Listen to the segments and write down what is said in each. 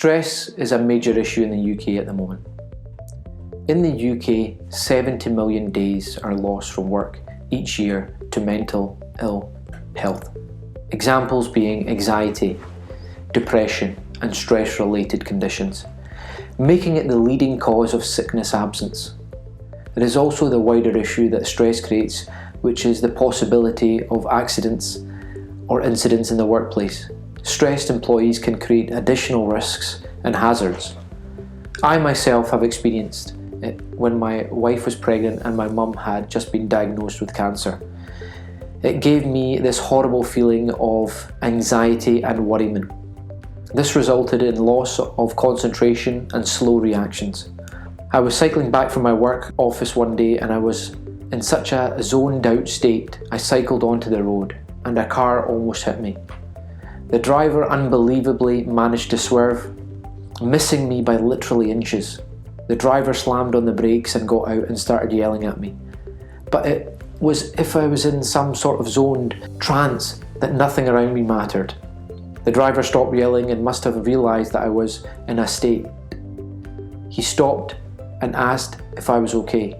Stress is a major issue in the UK at the moment. In the UK, 70 million days are lost from work each year to mental ill health. Examples being anxiety, depression and stress-related conditions, making it the leading cause of sickness absence. There is also the wider issue that stress creates, which is the possibility of accidents or incidents in the workplace. Stressed employees can create additional risks and hazards. I myself have experienced it when my wife was pregnant and my mum had just been diagnosed with cancer. It gave me this horrible feeling of anxiety and worriment. This resulted in loss of concentration and slow reactions. I was cycling back from my work office one day and I was in such a zoned out state. I cycled onto the road and a car almost hit me. The driver unbelievably managed to swerve, missing me by literally inches. The driver slammed on the brakes and got out and started yelling at me. But it was as if I was in some sort of zoned trance that nothing around me mattered. The driver stopped yelling and must have realised that I was in a state. He stopped and asked if I was okay.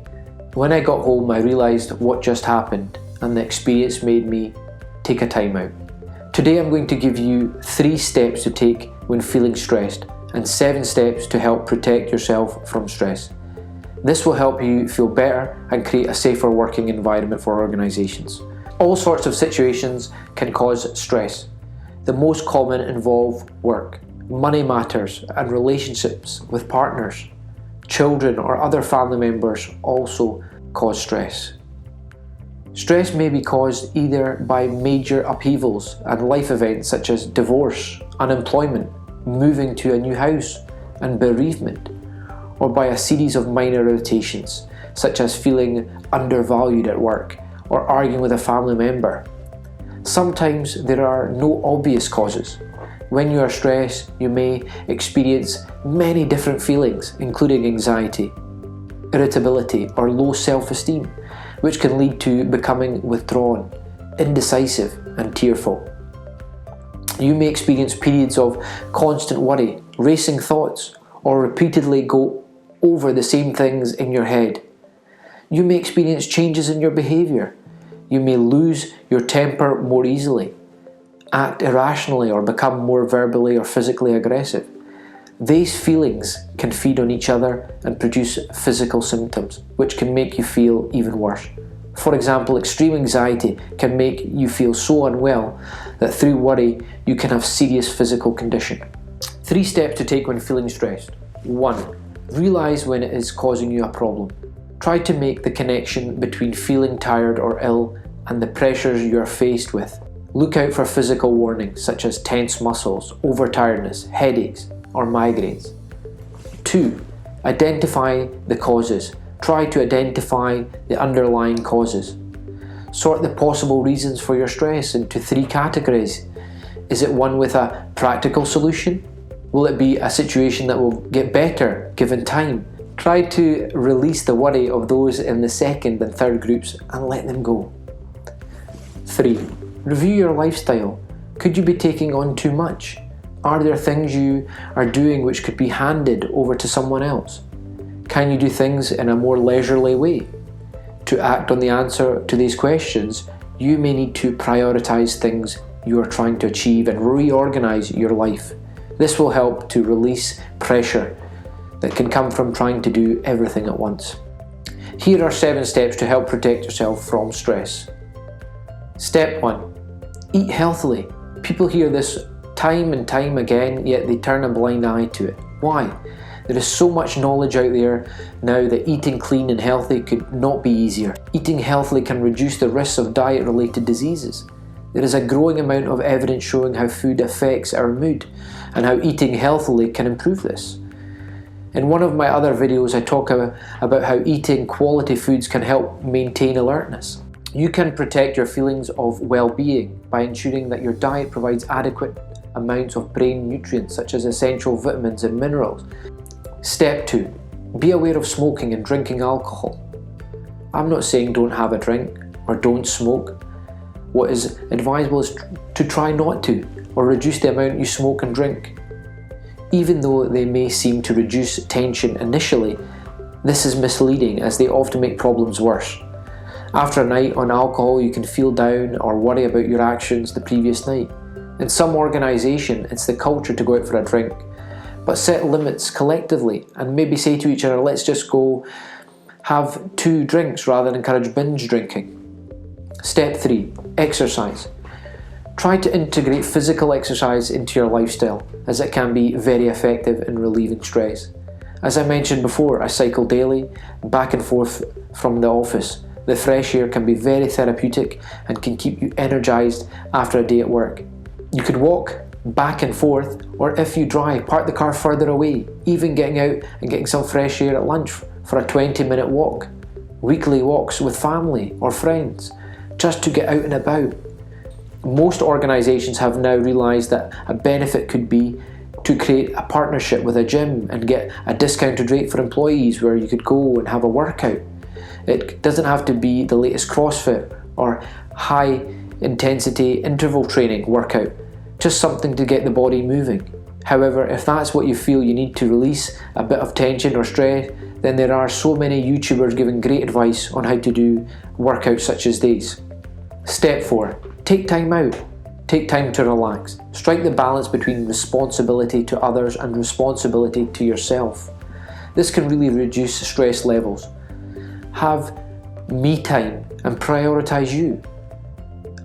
When I got home, I realised what just happened and the experience made me take a time out. Today I'm going to give you 3 steps to take when feeling stressed and 7 steps to help protect yourself from stress. This will help you feel better and create a safer working environment for organisations. All sorts of situations can cause stress. The most common involve work, money matters and relationships with partners. Children or other family members also cause stress. Stress may be caused either by major upheavals and life events such as divorce, unemployment, moving to a new house and bereavement, or by a series of minor irritations such as feeling undervalued at work or arguing with a family member. Sometimes there are no obvious causes. When you are stressed, you may experience many different feelings, including anxiety, irritability, or low self-esteem, which can lead to becoming withdrawn, indecisive, and tearful. You may experience periods of constant worry, racing thoughts, or repeatedly go over the same things in your head. You may experience changes in your behaviour. You may lose your temper more easily, act irrationally, or become more verbally or physically aggressive. These feelings can feed on each other and produce physical symptoms, which can make you feel even worse. For example, extreme anxiety can make you feel so unwell that through worry you can have serious physical condition. 3 steps to take when feeling stressed. 1. Realise when it is causing you a problem. Try to make the connection between feeling tired or ill and the pressures you are faced with. Look out for physical warnings such as tense muscles, overtiredness, headaches, or migraines. 2. Identify the causes. Try to identify the underlying causes. Sort the possible reasons for your stress into 3 categories. Is it one with a practical solution? Will it be a situation that will get better given time? Try to release the worry of those in the 2nd and 3rd groups and let them go. 3. Review your lifestyle. Could you be taking on too much? Are there things you are doing which could be handed over to someone else? Can you do things in a more leisurely way? To act on the answer to these questions, you may need to prioritise things you are trying to achieve and reorganise your life. This will help to release pressure that can come from trying to do everything at once. Here are 7 steps to help protect yourself from stress. Step 1. Eat healthily. People hear this time and time again, yet they turn a blind eye to it. Why? There is so much knowledge out there now that eating clean and healthy could not be easier. Eating healthily can reduce the risks of diet-related diseases. There is a growing amount of evidence showing how food affects our mood and how eating healthily can improve this. In one of my other videos I talk about how eating quality foods can help maintain alertness. You can protect your feelings of well-being by ensuring that your diet provides adequate amounts of brain nutrients such as essential vitamins and minerals. Step 2. Be aware of smoking and drinking alcohol. I'm not saying don't have a drink or don't smoke. What is advisable is to try not to or reduce the amount you smoke and drink. Even though they may seem to reduce tension initially, this is misleading as they often make problems worse. After a night on alcohol, you can feel down or worry about your actions the previous night. In some organisation, it's the culture to go out for a drink, but set limits collectively and maybe say to each other, let's just go have 2 drinks rather than encourage binge drinking. Step 3, exercise. Try to integrate physical exercise into your lifestyle, as it can be very effective in relieving stress. As I mentioned before, I cycle daily, back and forth from the office. The fresh air can be very therapeutic and can keep you energised after a day at work. You could walk back and forth, or if you drive, park the car further away, even getting out and getting some fresh air at lunch for a 20-minute walk. Weekly walks with family or friends, just to get out and about. Most organisations have now realised that a benefit could be to create a partnership with a gym and get a discounted rate for employees where you could go and have a workout. It doesn't have to be the latest CrossFit or high intensity interval training workout, just something to get the body moving. However, if that's what you feel you need to release a bit of tension or stress, then there are so many YouTubers giving great advice on how to do workouts such as these. Step 4. Take time out. Take time to relax. Strike the balance between responsibility to others and responsibility to yourself. This can really reduce stress levels. Have me time and prioritise you.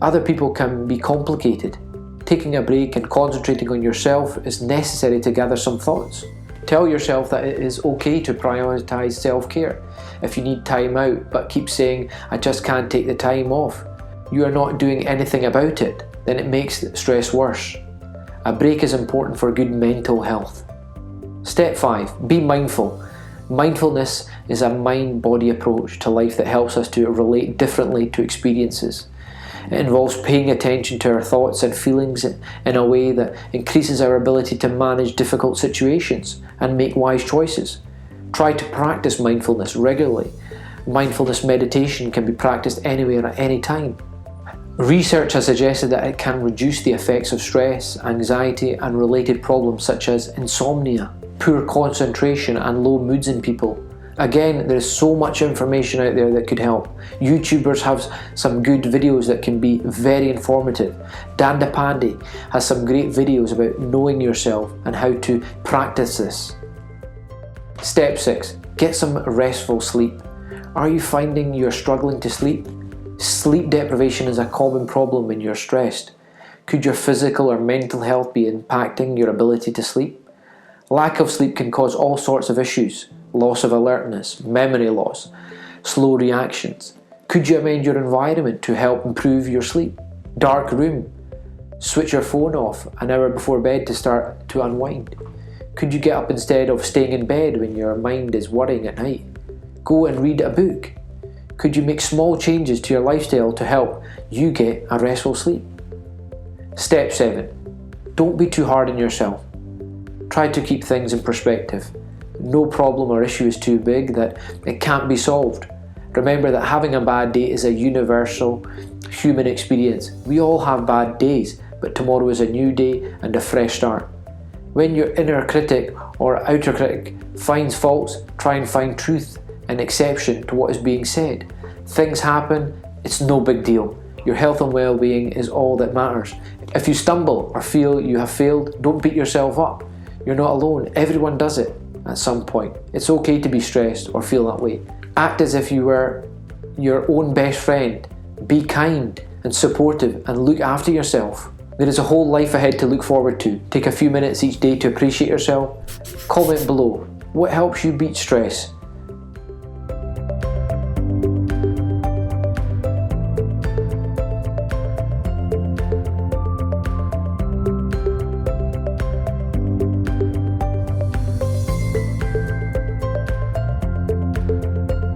Other people can be complicated. Taking a break and concentrating on yourself is necessary to gather some thoughts. Tell yourself that it is okay to prioritise self-care. If you need time out but keep saying, I just can't take the time off, you are not doing anything about it, then it makes stress worse. A break is important for good mental health. Step 5. Be mindful. Mindfulness is a mind-body approach to life that helps us to relate differently to experiences. It involves paying attention to our thoughts and feelings in a way that increases our ability to manage difficult situations and make wise choices. Try to practice mindfulness regularly. Mindfulness meditation can be practiced anywhere at any time. Research has suggested that it can reduce the effects of stress, anxiety and related problems such as insomnia, poor concentration and low moods in people. Again, there is so much information out there that could help. YouTubers have some good videos that can be very informative. Dan DePandy has some great videos about knowing yourself and how to practice this. Step 6. Get some restful sleep. Are you finding you're struggling to sleep? Sleep deprivation is a common problem when you're stressed. Could your physical or mental health be impacting your ability to sleep? Lack of sleep can cause all sorts of issues. Loss of alertness, memory loss, slow reactions. Could you amend your environment to help improve your sleep? Dark room. Switch your phone off an hour before bed to start to unwind. Could you get up instead of staying in bed when your mind is worrying at night? Go and read a book. Could you make small changes to your lifestyle to help you get a restful sleep? Step 7. Don't be too hard on yourself. Try to keep things in perspective. No problem or issue is too big that it can't be solved. Remember that having a bad day is a universal human experience. We all have bad days, but tomorrow is a new day and a fresh start. When your inner critic or outer critic finds faults, try and find truth and exception to what is being said. Things happen, it's no big deal. Your health and well-being is all that matters. If you stumble or feel you have failed, don't beat yourself up. You're not alone, everyone does it at some point. It's okay to be stressed or feel that way. Act as if you were your own best friend. Be kind and supportive and look after yourself. There is a whole life ahead to look forward to. Take a few minutes each day to appreciate yourself. Comment below. What helps you beat stress?